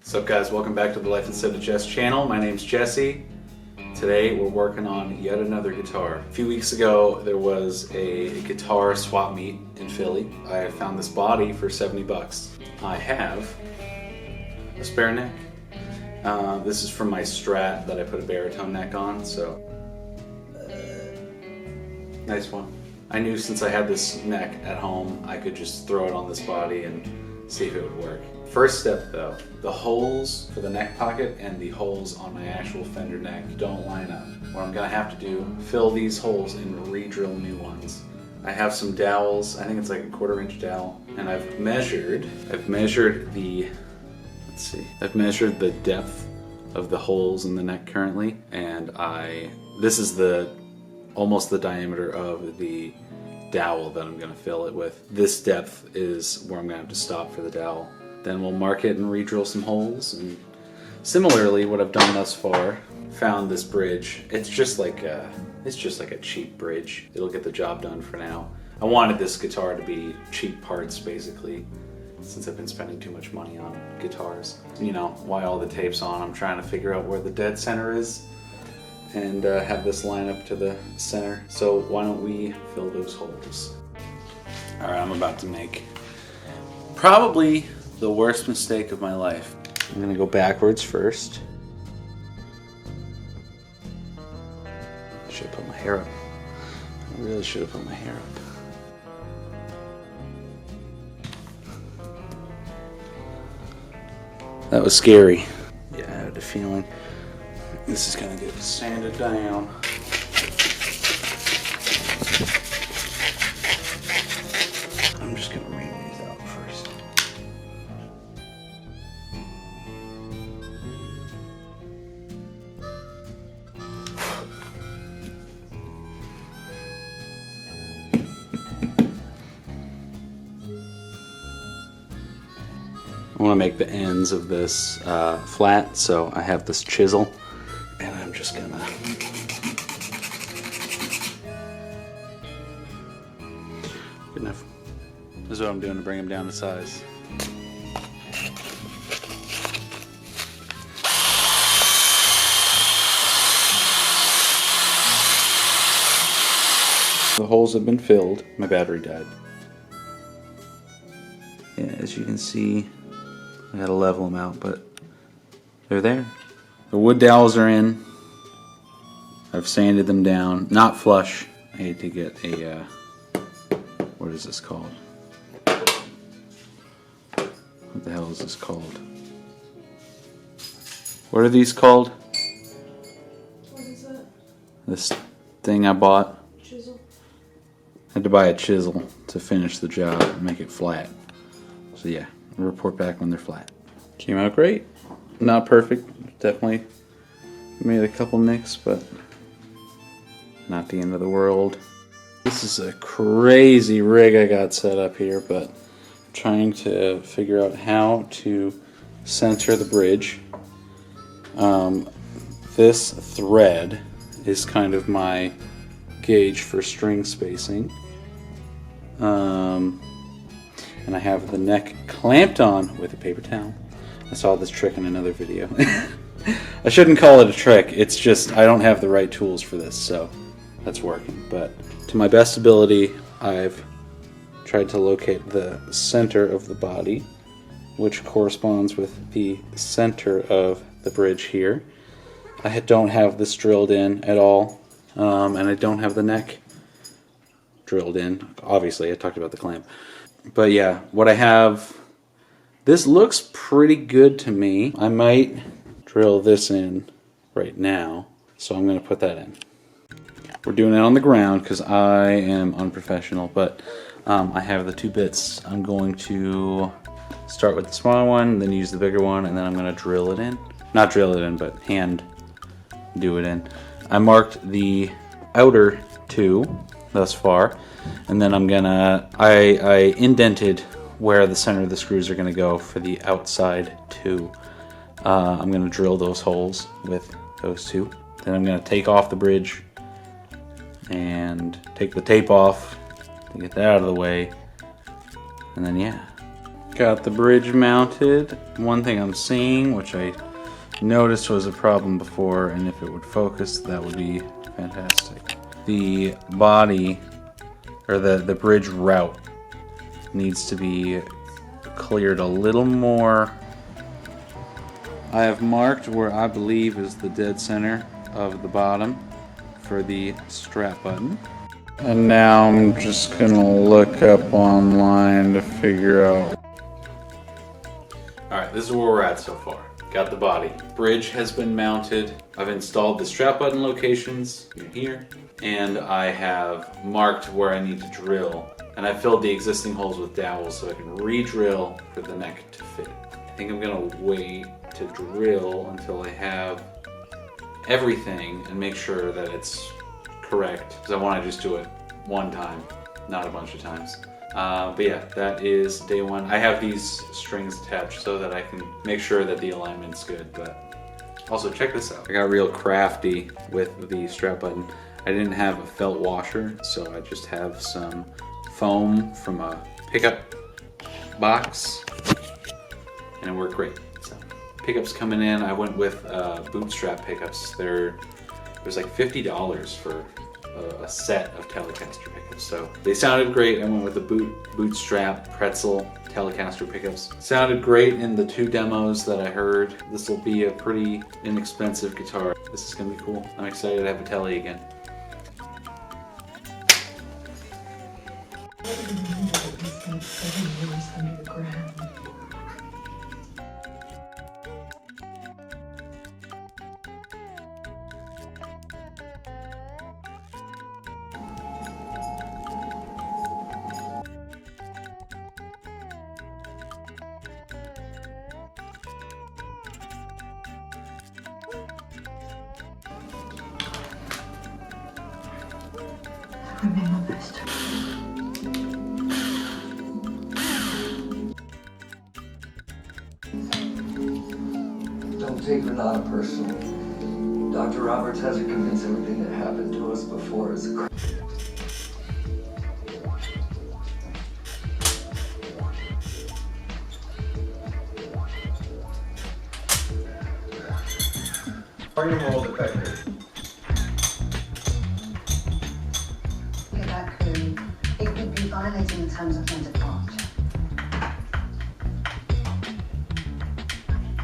What's up guys, welcome back to the Life Instead of Jess channel. My name's Jesse. Today we're working on yet another guitar. A few weeks ago there was a guitar swap meet in Philly. I found this body for 70 bucks. I have a spare neck. This is from my Strat that I put a baritone neck on, so nice one. I knew since I had this neck at home I could just throw it on this body and see if it would work. First step though, the holes for the neck pocket and the holes on my actual Fender neck don't line up. What I'm gonna have to do, fill these holes and re-drill new ones. I have some dowels, I think it's like a 1/4 inch dowel, and I've measured the, I've measured the depth of the holes in the neck currently, and this is almost the diameter of the dowel that I'm gonna fill it with. This depth is where I'm gonna have to stop for the dowel. Then we'll mark it and re-drill some holes. And similarly, what I've done thus far, found this bridge. It's just like a cheap bridge. It'll get the job done for now. I wanted this guitar to be cheap parts basically, since I've been spending too much money on guitars. You know, why all the tapes on, I'm trying to figure out where the dead center is and have this line up to the center. So why don't we fill those holes? All right, I'm about to make probably the worst mistake of my life. I'm gonna go backwards first. Should have put my hair up. I really should have put my hair up. That was scary. Yeah, I had a feeling this is gonna get sanded down. I'm just gonna wring these out first. I want to make the ends of this flat, so I have this chisel, and I'm just gonna good enough. This is what I'm doing to bring them down to size. The holes have been filled. My battery died. Yeah, as you can see, I gotta level them out, but they're there. The wood dowels are in. I've sanded them down, not flush. I need to get a, what is this called? What the hell is this called? What are these called? What is it? This thing I bought. Chisel. I had to buy a chisel to finish the job and make it flat. So yeah, I'll report back when they're flat. Came out great. Not perfect. Definitely made a couple nicks, but not the end of the world. This is a crazy rig I got set up here, but I'm trying to figure out how to center the bridge. This thread is kind of my gauge for string spacing. And I have the neck clamped on with a paper towel. I saw this trick in another video. I shouldn't call it a trick, it's just I don't have the right tools for this, so that's working. But to my best ability, I've tried to locate the center of the body, which corresponds with the center of the bridge here. I don't have this drilled in at all, and I don't have the neck drilled in. Obviously, I talked about the clamp. But yeah, what I have, this looks pretty good to me. I might drill this in right now, so I'm going to put that in. We're doing it on the ground because I am unprofessional, but I have the 2 bits. I'm going to start with the smaller one, then use the bigger one, and then I'm going to drill it in. Not drill it in, but hand do it in. I marked the outer 2 thus far, and then I'm gonna, I indented where the center of the screws are gonna go for the outside 2. I'm gonna drill those holes with those 2. Then I'm gonna take off the bridge and take the tape off to get that out of the way, and then yeah, Got the bridge mounted. One thing I'm seeing, which I noticed was a problem before, and if it would focus, that would be fantastic. The body, or the bridge route, needs to be cleared a little more. I have marked where I believe is the dead center of the bottom for the strat button. And now I'm just gonna look up online to figure out. Alright, this is where we're at so far. Got the body. Bridge has been mounted. I've installed the strap button locations here. And I have marked where I need to drill. And I filled the existing holes with dowels so I can re-drill for the neck to fit. I think I'm gonna wait to drill until I have everything and make sure that it's correct. Because I want to just do it one time, not a bunch of times. But yeah, that is day one. I have these strings attached so that I can make sure that the alignment's good. But also check this out. I got real crafty with the strap button. I didn't have a felt washer, so I just have some foam from a pickup box, and it worked great. So, pickups coming in, I went with Bootstrap pickups. It was like $50 for a set of Telecaster pickups. So they sounded great. I went with the Bootstrap Pretzel Telecaster pickups. Sounded great in the 2 demos that I heard. This will be a pretty inexpensive guitar. This is gonna be cool. I'm excited to have a Tele again. Don't take Renata personally. Dr. Roberts has her convinced everything that happened to us before is a crime. Are your mold effective? Get that query. It would be violating the terms of Fender Part.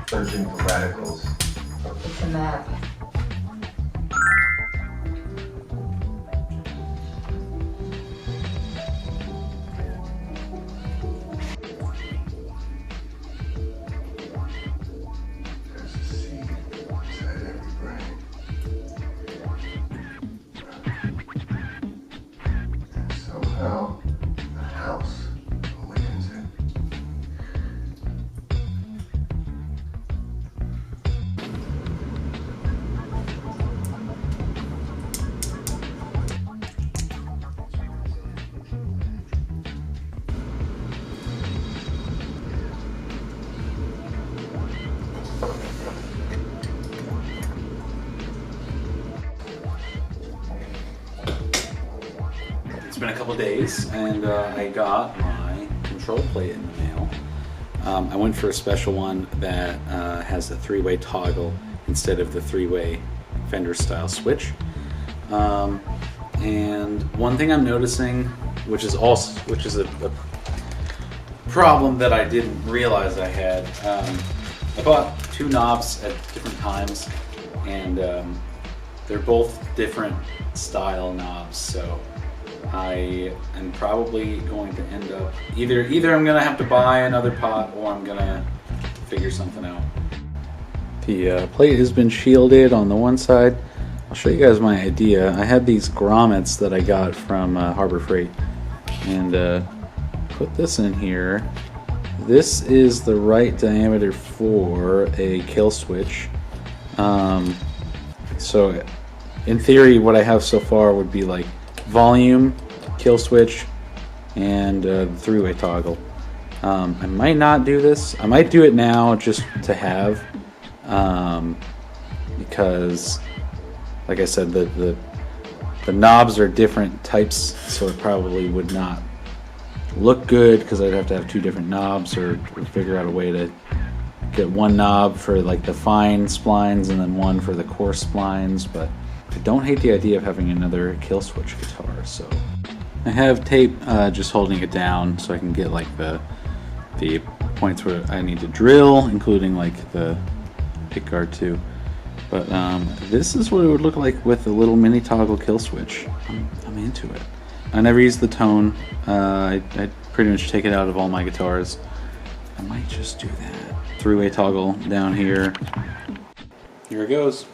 Searching for radicals. It's a map. There's a seed inside every brain. And somehow, the house awakens it. It's been a couple days, and I got my control plate in the mail. I went for a special one that has a 3-way toggle instead of the 3-way Fender style switch. And one thing I'm noticing, which is a problem that I didn't realize I had, I bought 2 knobs at different times, and they're both different style knobs, so I am probably going to end up either I'm gonna have to buy another pot, or I'm gonna figure something out. The plate has been shielded on the one side. I'll show you guys my idea. I had these grommets that I got from Harbor Freight, and put this in here. This is the right diameter for a kill switch. So in theory, what I have so far would be like volume, kill switch, and 3-way toggle. I might not do this. I might do it now just to have, because like I said, the knobs are different types, so it probably would not look good because I'd have to have two different knobs or figure out a way to get one knob for like the fine splines and then one for the coarse splines. But I don't hate the idea of having another kill switch guitar. So I have tape just holding it down so I can get like the points where I need to drill, including like the pickguard too. But this is what it would look like with a little mini toggle kill switch. I'm into it. I never use the tone. I pretty much take it out of all my guitars. I might just do that. Three-way toggle down here. Here it goes.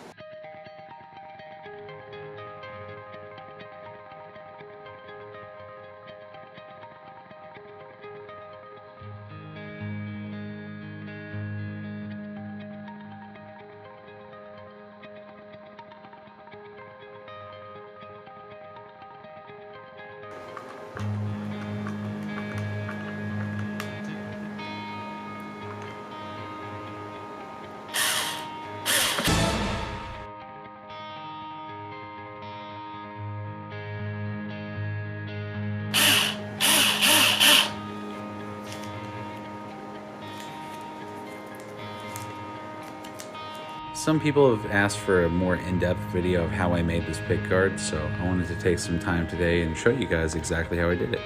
Some people have asked for a more in-depth video of how I made this pickguard, so I wanted to take some time today and show you guys exactly how I did it.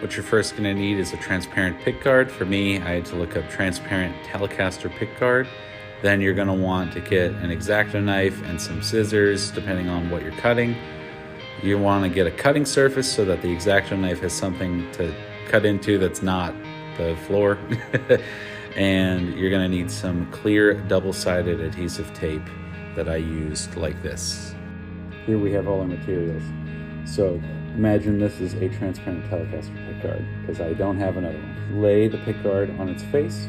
What you're first going to need is a transparent pickguard. For me, I had to look up transparent Telecaster pickguard. Then you're going to want to get an X-Acto knife and some scissors, depending on what you're cutting. You want to get a cutting surface so that the X-Acto knife has something to cut into that's not the floor. And you're going to need some clear double-sided adhesive tape that I used like this. Here we have all our materials. So imagine this is a transparent Telecaster pickguard because I don't have another one. Lay the pickguard on its face.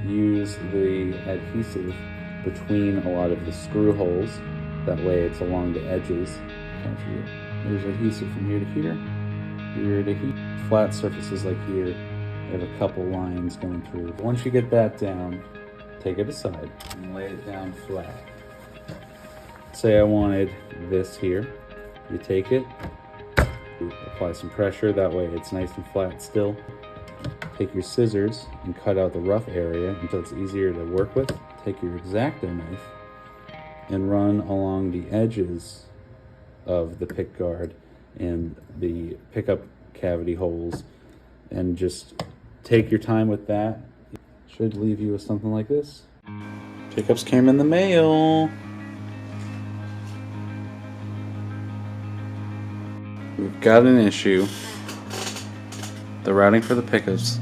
Use the adhesive between a lot of the screw holes. That way it's along the edges. There's adhesive from here to here, here to here. Flat surfaces like here. I have a couple lines going through. Once you get that down, take it aside and lay it down flat. Say I wanted this here. You take it, apply some pressure, that way it's nice and flat still. Take your scissors and cut out the rough area until it's easier to work with. Take your X-Acto knife and run along the edges of the pickguard and the pickup cavity holes and just take your time with that. Should leave you with something like this. Pickups came in the mail. We've got an issue. The routing for the pickups,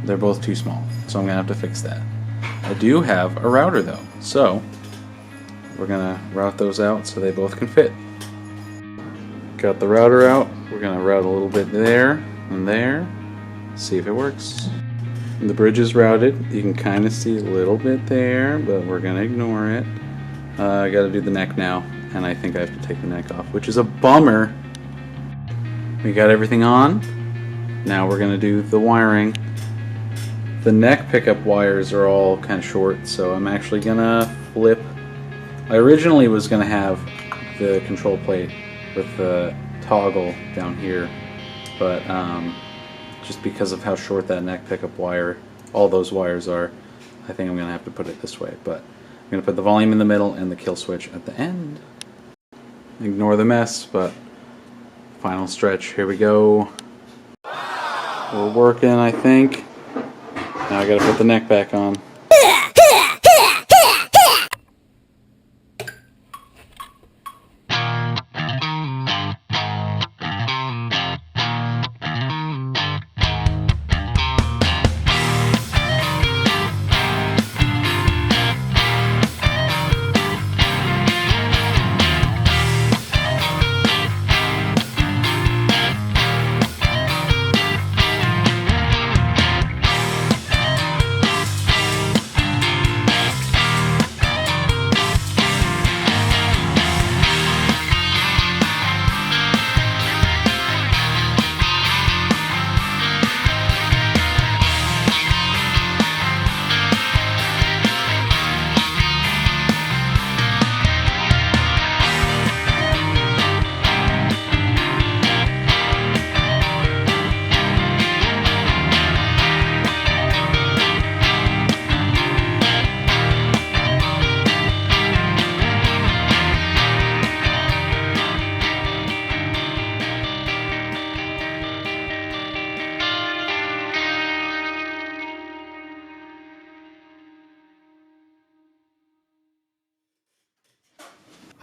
they're both too small, so I'm gonna have to fix that. I do have a router though, so we're gonna route those out so they both can fit. Got the router out. We're gonna route a little bit there and there. See if it works. And the bridge is routed. You can kind of see a little bit there, but we're gonna ignore it. I gotta do the neck now, and I think I have to take the neck off, which is a bummer. We got everything on. Now we're gonna do the wiring. The neck pickup wires are all kind of short, so I'm actually gonna flip. I originally was gonna have the control plate with the toggle down here, but just because of how short that neck pickup wire, all those wires are, I think I'm gonna have to put it this way. But I'm gonna put the volume in the middle and the kill switch at the end. Ignore the mess, but final stretch, here we go. We're working, I think. Now I gotta put the neck back on.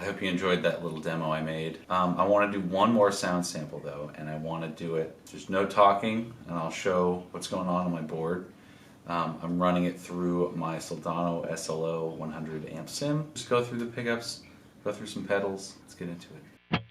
I hope you enjoyed that little demo I made. I want to do one more sound sample though, and I want to do it, there's no talking, and I'll show what's going on my board. I'm running it through my Soldano SLO 100 amp sim. Just go through the pickups, go through some pedals, let's get into it.